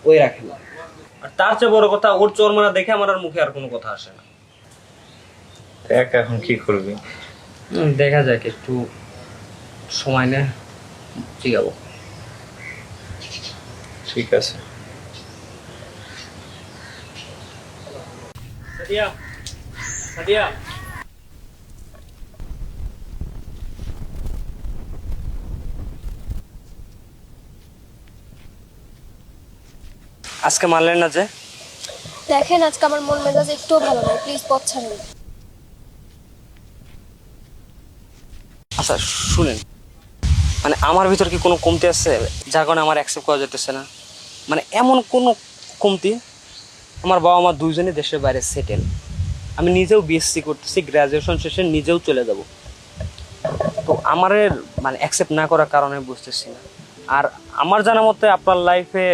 ওই রাখে না। আর তার চেয়ে বড় কথা, ওর চরমানা দেখে আমার আর মুখে আর কোনো কথা আসে না। দেখ এখন কি করবি। দেখা যাক, একটু সময় নে, ঠিক আছে। ঠিক আছে। সাদিয়া, সাদিয়া, আজকে মানলেন না যে? দেখেন আজকে আমার মন মেজাজ একটুও ভালো নয়, প্লিজ পথ ছাড়ুন। আচ্ছা শুনেন, মানে আমার ভিতর কি কোনো কমতি আছে যার কারণে আমার অ্যাকসেপ্ট করা যেতেছে না? মানে এমন কোনো কমতি? আমার বাবা মা দুইজনই দেশের বাইরে সেটেল, আমি নিজেও বিএসসি করতেছি, গ্র্যাজুয়েশন শেষে নিজেও চলে যাব। তো আমার মানে অ্যাকসেপ্ট না করার কারণে বুঝতেছি না। আর আমার জানা মতে আপনার লাইফে